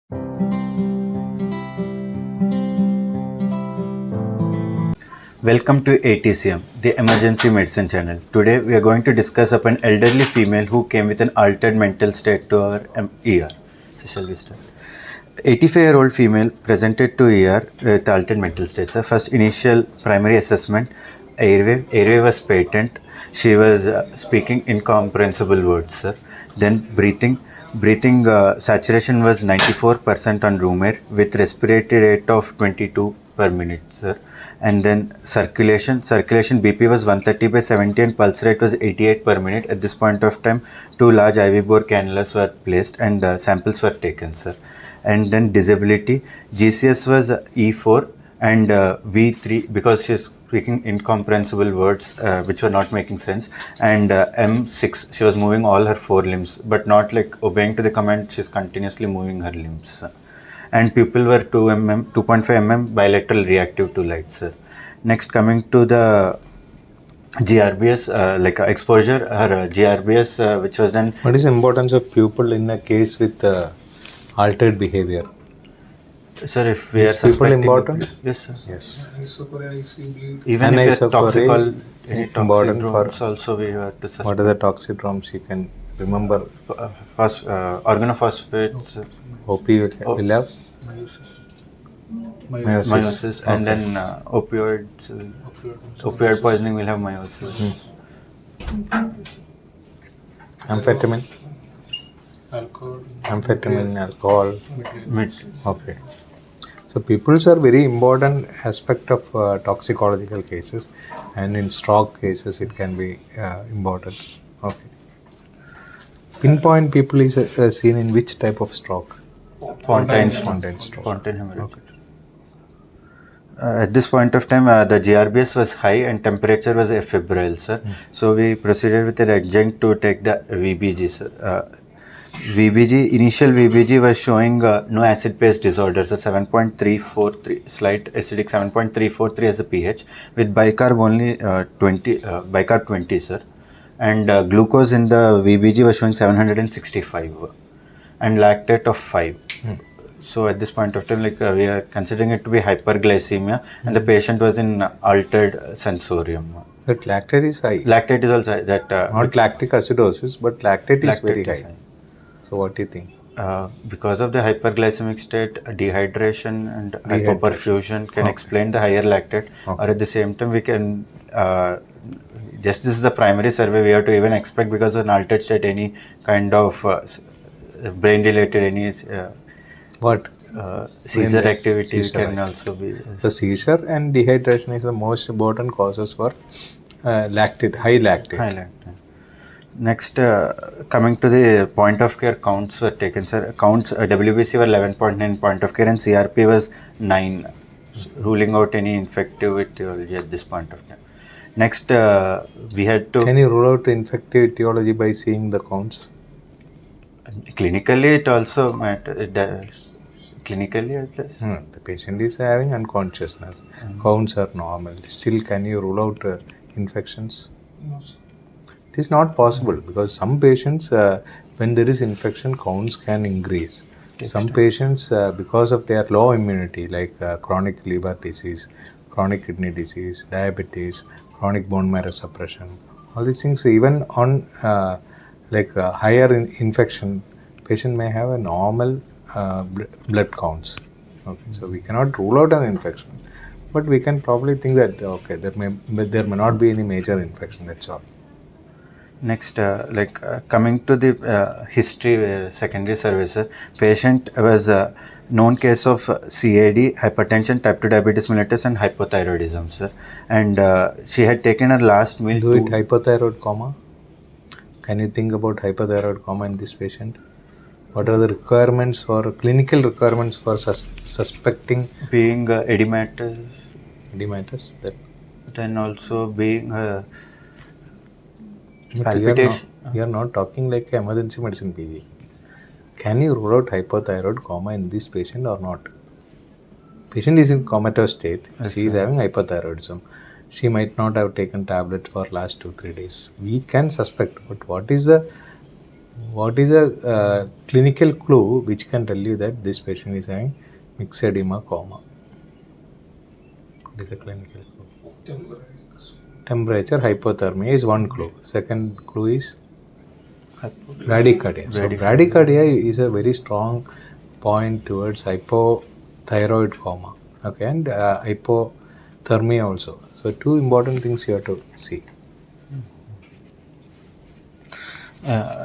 Welcome to AETCM, the Emergency Medicine channel. Today we are going to discuss upon elderly female who came with an altered mental state to our ER. So shall we start? 85-year-old female presented to ER with altered mental state. So first initial primary assessment, airway was patent. She was speaking incomprehensible words, sir. Then breathing saturation was 94% on room air with respiratory rate of 22 per minute, sir. And then circulation BP was 130/70 and pulse rate was 88 per minute. At this point of time, 2 large IV bore cannulas were placed and samples were taken, sir. And then disability, GCS was E4 and V3 because she's speaking incomprehensible words which were not making sense, and M6, she was moving all her 4 limbs but not like obeying to the command. She's continuously moving her limbs, and pupil were 2.5 mm bilateral reactive to light, sir. Next, coming to the GRBS, exposure, her GRBS which was done. What is the importance of pupil in a case with altered behavior? Sir, if we is are suspecting... important? Yes, sir. Yes. Even if you're toxical, any important toxidromes also we have to suspect. What are the toxidromes you can remember? First, organophosphates. OP will have? Meiosis. And then opioids. Opioid poisoning will have meiosis. Amphetamine? Alcohol. Okay. So pupils are very important aspect of toxicological cases, and in stroke cases it can be important. Okay. Pinpoint pupil is seen in which type of stroke? Pontine stroke. Pontine hemorrhage. Okay. At this point of time, the GRBS was high and temperature was febrile, sir. So we proceeded with an adjunct to take the VBG, sir. Initial VBG was showing no acid-base disorder, so 7.343, slight acidic 7.343 as a pH, with bicarb only 20, sir. And glucose in the VBG was showing 765 and lactate of 5. So at this point of time, we are considering it to be hyperglycemia, and the patient was in altered sensorium. But lactate is high. Lactate is also high. Not lactic acidosis, but lactate is very high. So what do you think? Because of the hyperglycemic state, dehydration and hypoperfusion can explain the higher lactate. Or at the same time, we can just this is the primary survey we have to even expect, because of an altered state, any kind of brain related seizure activity can also be. So seizure and dehydration is the most important causes for high lactate. Next, coming to the point of care, counts were taken, sir. Counts, WBC were 11.9 point of care and CRP was 9, ruling out any infective etiology at this point of time. Next, we had to... Can you rule out infective etiology by seeing the counts? Clinically, it also matters. It does. Clinically, it does. The patient is having unconsciousness. Counts are normal. Still, can you rule out infections? No. It is not possible, because some patients, when there is infection, counts can increase. Some patients, because of their low immunity, like chronic liver disease, chronic kidney disease, diabetes, chronic bone marrow suppression, all these things, even on higher infection, patient may have a normal blood counts. Okay, so we cannot rule out an infection, but we can probably think that there may not be any major infection. That's all. Next, coming to the history, secondary services, patient was a known case of CAD, hypertension, type 2 diabetes mellitus and hypothyroidism, sir. And she had taken her last meal. Hypothyroid coma? Can you think about hypothyroid coma in this patient? What are the requirements or clinical requirements for suspecting? Being edematous. Edematous? Then also being... palpitation. You are not talking like emergency medicine PG. Can you rule out hypothyroid coma in this patient or not? Patient is in comatose state. Yes, she is having hypothyroidism. She might not have taken tablets for last 2-3 days. We can suspect, but what is the What is a clinical clue which can tell you that this patient is having mixed edema coma? What is a clinical clue? Temperature, hypothermia is one clue. Second clue is bradycardia. So bradycardia is a very strong point towards hypothyroid coma. Okay, and hypothermia also. So two important things you have to see.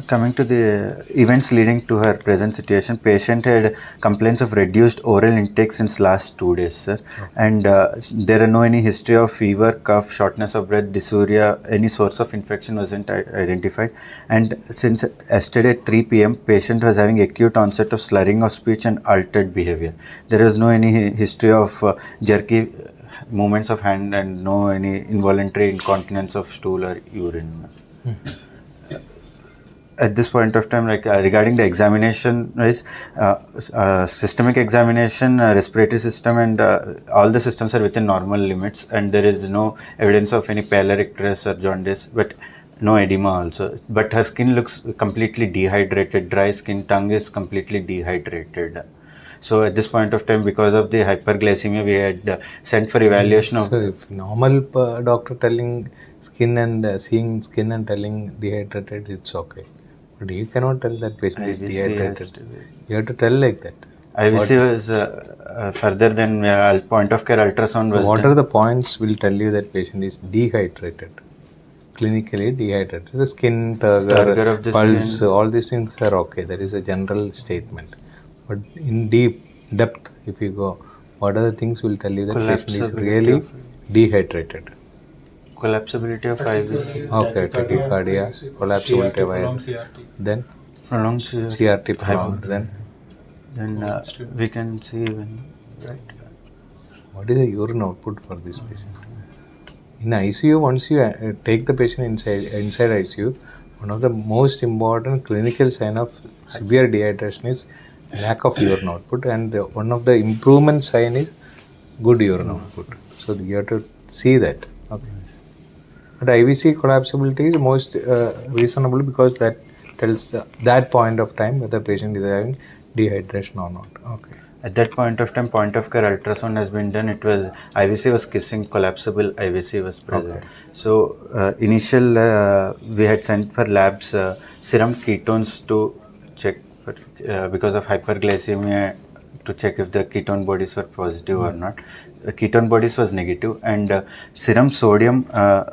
Coming to the events leading to her present situation, patient had complaints of reduced oral intake since last 2 days, sir. Okay. And there are no any history of fever, cough, shortness of breath, dysuria, any source of infection wasn't identified. And since yesterday at 3 p.m., patient was having acute onset of slurring of speech and altered behavior. There was no any history of jerky movements of hand and no any involuntary incontinence of stool or urine. Mm-hmm. At this point of time, regarding the examination, systemic examination, respiratory system, and all the systems are within normal limits, and there is no evidence of any pylorictus or jaundice, but no edema also. But her skin looks completely dehydrated, dry skin, tongue is completely dehydrated. So at this point of time, because of the hyperglycemia, we had sent for evaluation of. So if normal doctor telling skin and seeing skin and telling dehydrated, it's okay. But you cannot tell that patient is dehydrated. You have to tell like that. IVC was further than point of care ultrasound was. What are the points will tell you that patient is dehydrated? Clinically dehydrated. The skin, turgor of the pulse, skin. All these things are okay. That is a general statement. But in depth, if you go, what are the things will tell you that patient is really dehydrated? Collapsibility of IVC. Okay, tachycardia, collapsibility of IVC. Then prolonged CRT prolonged. Then we can see when. Right. What is the urine output for this patient? In ICU, once you take the patient inside ICU, one of the most important clinical sign of severe dehydration is lack of urine output, and one of the improvement sign is good urine output. So you have to see that. Okay. But IVC collapsibility is most reasonable because that tells that point of time whether patient is having dehydration or not. Okay. At that point of time, point of care ultrasound has been done. It was IVC was kissing, collapsible IVC was present. Okay. So initial we had sent for labs serum ketones to check for, because of hyperglycemia, to check if the ketone bodies were positive or not. Ketone bodies was negative, and serum sodium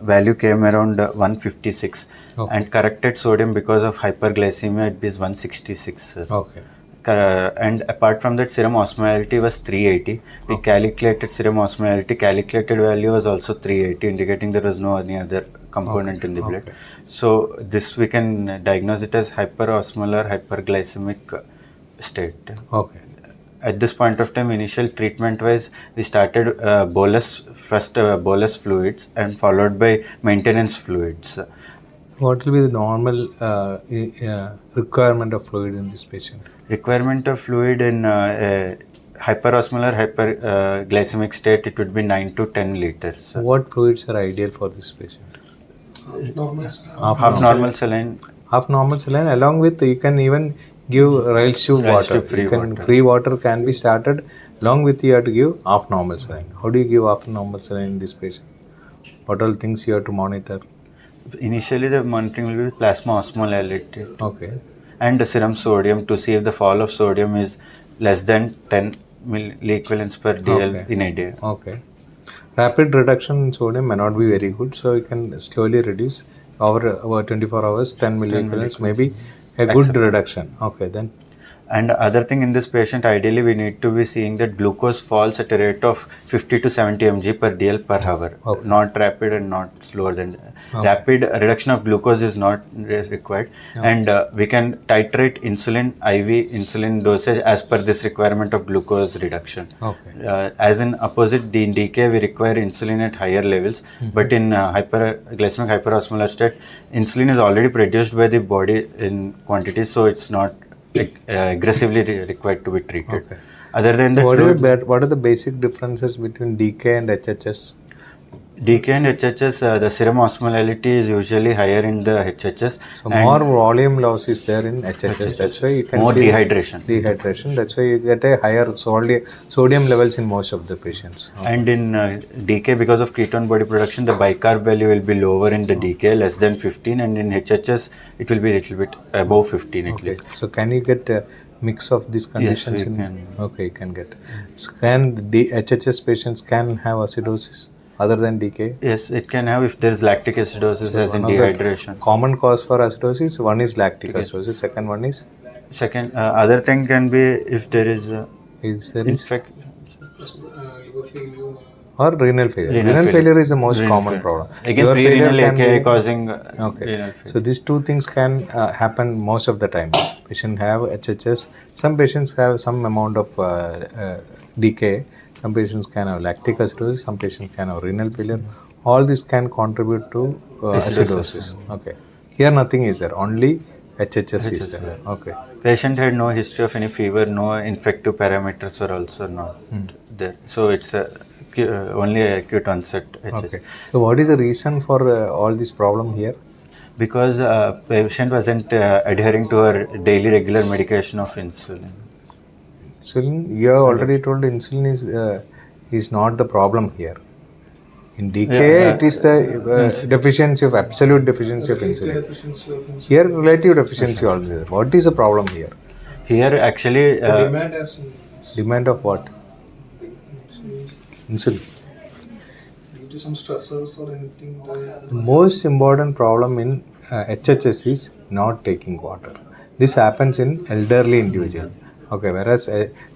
value came around 156. Okay. And corrected sodium because of hyperglycemia it is 166. Okay. And apart from that, serum osmolality was 380. We calculated serum osmolality, calculated value was also 380, indicating there was no any other component in the blood. Okay. So this we can diagnose it as hyperosmolar hyperglycemic state. Okay. At this point of time, initial treatment wise, we started bolus fluids and followed by maintenance fluids. What will be the normal requirement of fluid in this patient? Requirement of fluid in hyperosmolar hyperglycemic state, it would be 9 to 10 liters. What fluids are ideal for this patient? Half normal saline. Half normal saline, along with you can even give Rails tube water. Free water can be started. Along with you have to give half normal saline. How do you give half normal saline in this patient? What all things you have to monitor? Initially, the monitoring will be plasma osmolality. Okay. And the serum sodium to see if the fall of sodium is less than 10 milliequivalents per DL in a day. Okay. Rapid reduction in sodium may not be very good, so you can slowly reduce over 24 hours, 10 milliequivalents, maybe a good reduction. Okay, then. And other thing in this patient, ideally we need to be seeing that glucose falls at a rate of 50 to 70 mg per DL per hour. Okay. Not rapid and not slower than. Okay. Rapid reduction of glucose is not required. Okay. And we can titrate insulin, IV insulin dosage as per this requirement of glucose reduction. Okay. As in opposite in DK, we require insulin at higher levels. Mm-hmm. But in hyperglycemic hyperosmolar state, insulin is already produced by the body in quantities, so it's not aggressively required to be treated. Okay. Other than that, what are the basic differences between DK and HHS? DK and HHS, the serum osmolality is usually higher in the HHS. So more volume loss is there in HHS. That's why you can more see dehydration. Dehydration. That's why you get a higher sodium levels in most of the patients. And in DK, because of ketone body production, the bicarb value will be lower in the DK, less than 15, and in HHS, it will be a little bit above 15 at least. So can you get a mix of these conditions? Yes, we can. Okay, you can get. Can HHS patients can have acidosis other than DK? Yes, it can have if there is lactic acidosis as in dehydration. Common cause for acidosis, one is lactic acidosis, second one is? Second, other thing can be if there is infection. Or renal failure. Renal failure is the most common problem. Again, pre-renal AKI causing renal failure. So these two things can happen most of the time. Patients have HHS. Some patients have some amount of decay. Some patients can have lactic acidosis. Some patients can have renal failure. All this can contribute to acidosis. Okay. Here nothing is there. Only HHS is there. Okay. Patient had no history of any fever. No infective parameters were also not there. So it's only acute onset HHS. Okay. So what is the reason for all this problem here? Because patient wasn't adhering to her daily regular medication of insulin. Insulin, you have already told insulin is not the problem here. In decay, it is the deficiency of absolute deficiency of insulin. Here, relative deficiency also. What is the problem here? Here, actually, demand of what? Insulin. Due to some stressors or anything. The most important problem in HHS is not taking water. This happens in elderly individual. Okay, whereas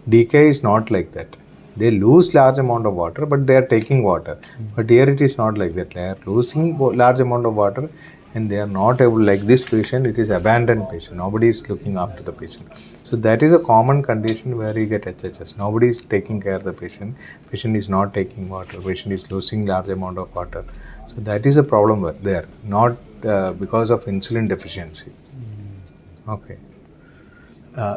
decay is not like that. They lose large amount of water, but they are taking water. But here it is not like that. They are losing large amount of water, and they are not able, like this patient, it is abandoned patient. Nobody is looking after the patient. So that is a common condition where you get HHS. Nobody is taking care of the patient. Patient is not taking water. Patient is losing large amount of water. So that is a problem there, not because of insulin deficiency. Okay.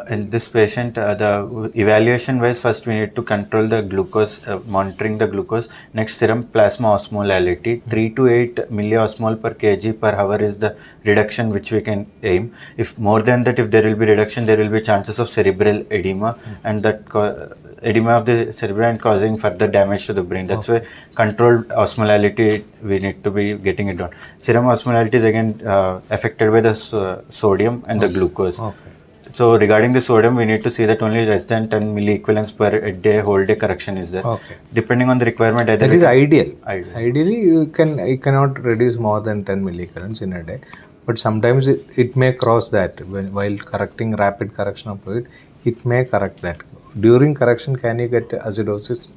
In this patient, the evaluation wise, first we need to control the glucose, monitoring the glucose. Next, serum plasma osmolality, 3 to 8 milliosmol per kg per hour is the reduction which we can aim. If more than that, if there will be reduction, there will be chances of cerebral edema, and that edema of the cerebrum causing further damage to the brain. That's why controlled osmolality we need to be getting it down. Serum osmolality is again affected by the sodium and the glucose. So regarding the sodium, we need to see that only less than 10 milliequivalents per day, whole day correction is there. Okay. Depending on the requirement, that is ideal. Ideally, you cannot reduce more than 10 milliequivalents in a day, but sometimes it may cross that while correcting rapid correction of fluid, it may correct that. During correction, can you get acidosis?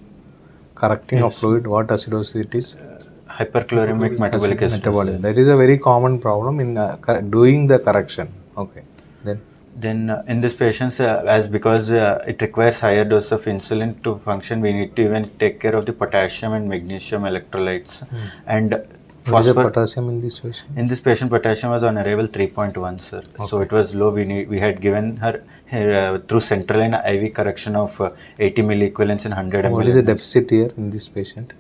Correcting of fluid, what acidosis it is? Hyperchloremic metabolic acidosis. That is a very common problem in doing the correction. Okay. Then in this patients, because it requires higher dose of insulin to function, we need to even take care of the potassium and magnesium electrolytes. And what is the potassium in this patient? In this patient, potassium was on arrival 3.1, sir. Okay. So it was low. We had given her through central line IV correction of 80 milliequivalents in 100 ml. What is the deficit here in this patient?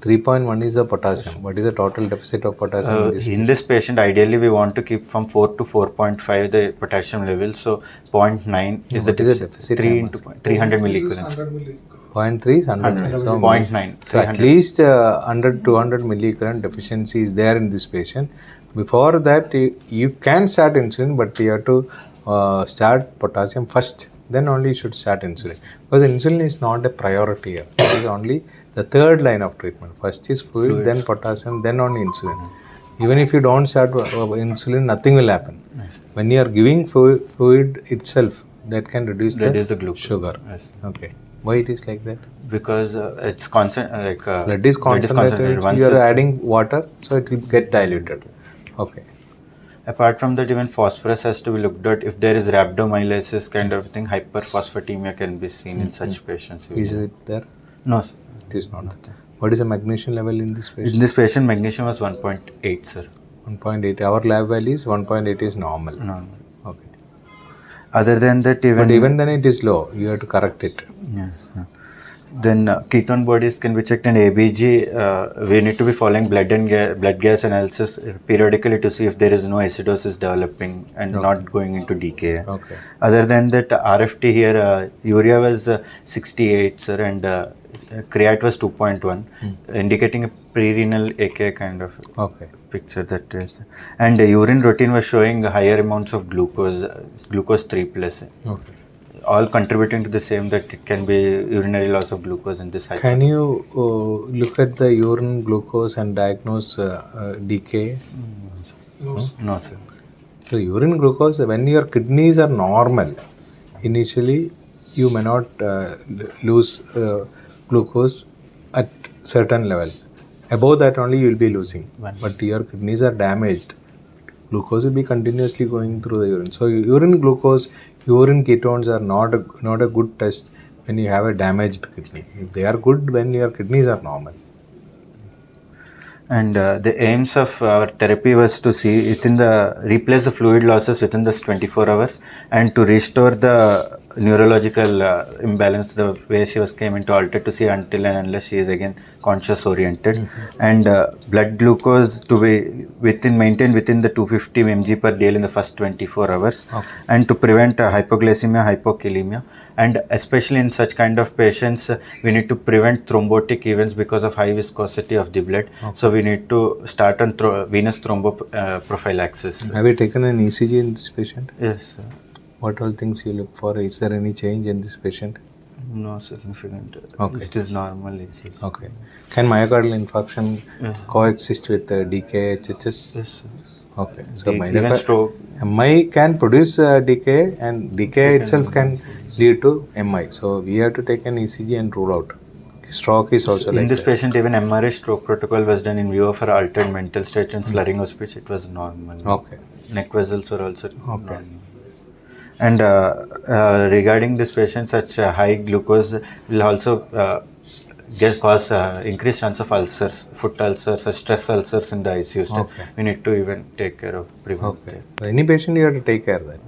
3.1 is the potassium. What is the total deficit of potassium in this patient? Ideally, we want to keep from 4 to 4.5 the potassium level. So 0.9 is the deficit. 300 milliequivalents. 0.3 is 100. So 0.9. So at least 100 200 milliequivalent deficiency is there in this patient. Before that, you can start insulin, but you have to start potassium first. Then only you should start insulin. Because insulin is not a priority here. It is only the third line of treatment. First is fluid, then potassium, then only insulin. Even if you don't start insulin, nothing will happen. When you are giving fluid itself, that can reduce the glucose. Sugar. Yes. Okay. Why it is like that? Because it's constant. Blood is concentrated. You are adding water, so it will get diluted. Okay. Apart from that, even phosphorus has to be looked at. If there is rhabdomyolysis kind of thing, hyperphosphatemia can be seen in such patients. Is it there? No, sir. It is not there. What is the magnesium level in this patient? In this patient, magnesium was 1.8, sir. 1.8. Our lab value is 1.8 is normal. Normal. Okay. Other than that, but even then it is low. You have to correct it. Yes. Then ketone bodies can be checked, and ABG, we need to be following blood gas analysis periodically to see if there is no acidosis developing and not going into decay. Okay. Other than that, RFT here, urea was 68, sir, and create was 2.1, indicating a pre-renal AK kind of Okay. picture that is. And urine routine was showing higher amounts of glucose 3 plus. Okay. All contributing to the same, that it can be urinary loss of glucose in this Can you look at the urine glucose and diagnose decay? No, sir. So urine glucose, when your kidneys are normal, initially you may not lose glucose at certain level. Above that only you will be losing. But your kidneys are damaged. Glucose will be continuously going through the urine. So urine glucose, urine ketones are not a good test when you have a damaged kidney. If they are good, when your kidneys are normal. And the aims of our therapy was to see replace the fluid losses within this 24 hours and to restore the neurological imbalance, the way she came into alter, to see until and unless she is again conscious oriented. And blood glucose to be maintained within the 250 mg per dl in the first 24 hours. And to prevent hypoglycemia, hypokalemia, and especially in such kind of patients, we need to prevent thrombotic events because of high viscosity of the blood. So we need to start on venous thromboprophylaxis. Have you taken an ECG in this patient? Yes, sir. What all things you look for? Is there any change in this patient? No significant. Okay. It is normal ECG. Okay. Can myocardial infarction coexist with DKHHS? Yes, sir. Okay. So Even stroke. MI can produce DK, and DK itself can lead to MI. So we have to take an ECG and rule out. Stroke is also In like this that. patient, even MRI stroke protocol was done in view of her altered mental state and slurring of speech. It was normal. Okay. Neck vessels were also normal. And regarding this patient, such high glucose will also cause increased chance of ulcers, foot ulcers, or stress ulcers in the ICU stay. Okay. We need to even take care of prevent. Okay. So any patient you have to take care of that.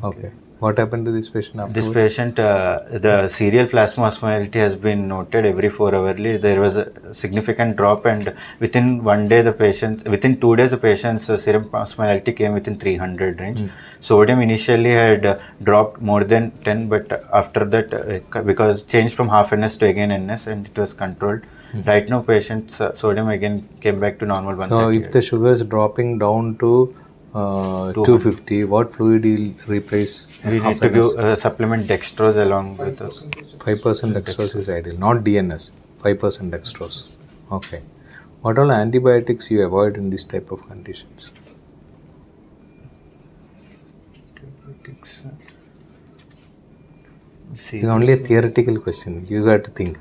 Okay. What happened to this patient afterwards? This patient, the serial plasma osmolality has been noted every 4 hourly. There was a significant drop, and within 1 day, within 2 days, the patient's serum osmolality came within 300 range. Sodium initially had dropped more than 10, but after that, because changed from half NS to again NS, and it was controlled. Right now, patient's sodium again came back to normal 130. So if the sugar is dropping down to 250, what fluid will replace? We need to give supplement dextrose along with 5% dextrose is ideal, not DNS. 5% dextrose. Okay. What all antibiotics you avoid in this type of conditions? It's only a theoretical question. You got to think.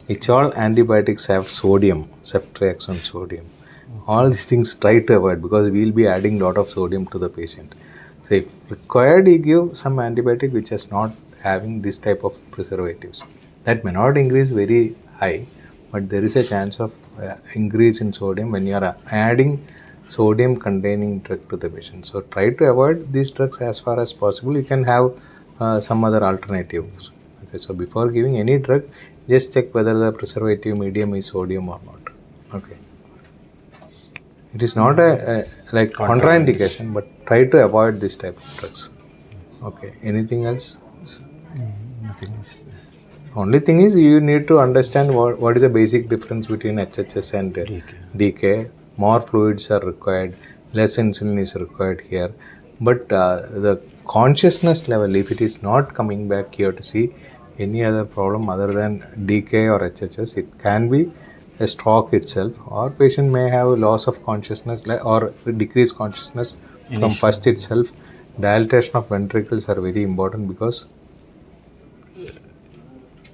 Which all antibiotics have sodium, ceftriaxone sodium. All these things try to avoid, because we will be adding lot of sodium to the patient. So if required, you give some antibiotic which is not having this type of preservatives. That may not increase very high, but there is a chance of increase in sodium when you are adding sodium containing drug to the patient. So try to avoid these drugs as far as possible. You can have some other alternatives. Okay, so before giving any drug, just check whether the preservative medium is sodium or not. Okay. It is not a like contraindication, but try to avoid this type of drugs. Okay. Anything else? nothing else. Only thing is you need to understand what is the basic difference between HHS and DK. More fluids are required, less insulin is required here. But the consciousness level, if it is not coming back here to see any other problem other than DK or HHS, it can be a stroke itself, or patient may have loss of consciousness or decreased consciousness from first itself. Dilatation of ventricles are very important, because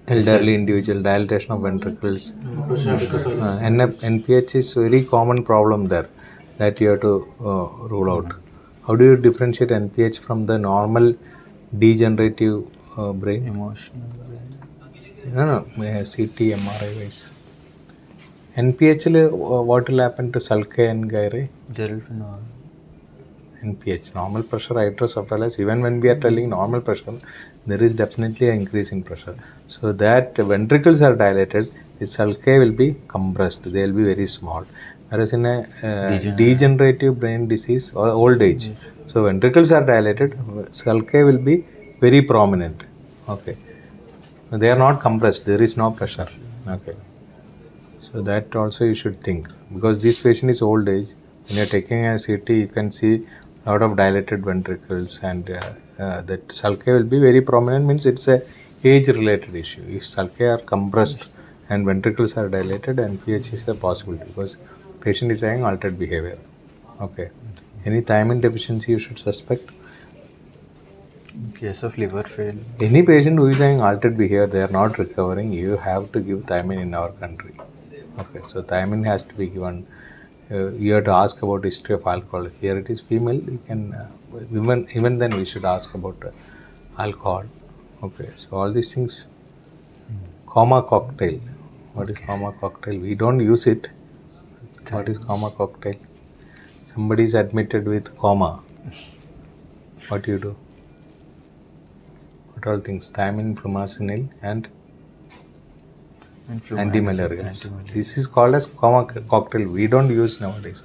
elderly individual dilatation of ventricles. NPH is very common problem there that you have to rule out. How do you differentiate NPH from the normal degenerative brain? Emotional. No, CT, MRI wise. NPH, what will happen to sulci and gyri? There will be no. in pH. Normal pressure hydrocephalus, even when we are telling normal pressure, there is definitely an increase in pressure. So that ventricles are dilated, the sulci will be compressed, they will be very small. Whereas in a degenerative brain disease or old age, so ventricles are dilated, sulci will be very prominent. Okay. They are not compressed, there is no pressure. Okay. So that also you should think, because this patient is old age. When you are taking a CT, you can see a lot of dilated ventricles, and that sulci will be very prominent. Means it's a age related issue. If sulci are compressed and ventricles are dilated, and pH is a possibility, because patient is having altered behavior. Okay. Any thiamine deficiency you should suspect. In case of liver fail, Any patient who is having altered behavior, they are not recovering, you have to give thiamine in our country. Okay, so thiamine has to be given. You have to ask about history of alcohol. Here it is female, you can, even then we should ask about alcohol. Okay, so all these things. Coma cocktail. What is coma cocktail? We don't use it. What is coma cocktail? Somebody is admitted with coma. What do you do? What all things? Thiamine, flumazenil, and antimalarials. This is called as coma cocktail. We don't use nowadays.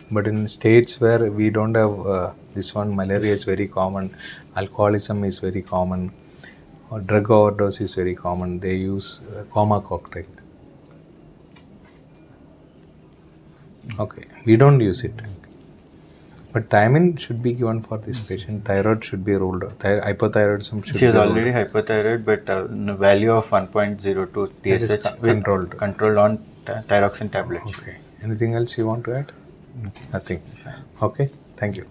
But in states where we don't have this one, malaria is very common, alcoholism is very common, or drug overdose is very common. They use coma cocktail. Okay, we don't use it. But thiamine should be given for this patient. Thyroid should be ruled out. Hypothyroidism should be she is ruled already out. hypothyroid, but value of 1.02 TSH controlled on thyroxine tablets. Okay. Anything else you want to add? Nothing. Okay. Thank you.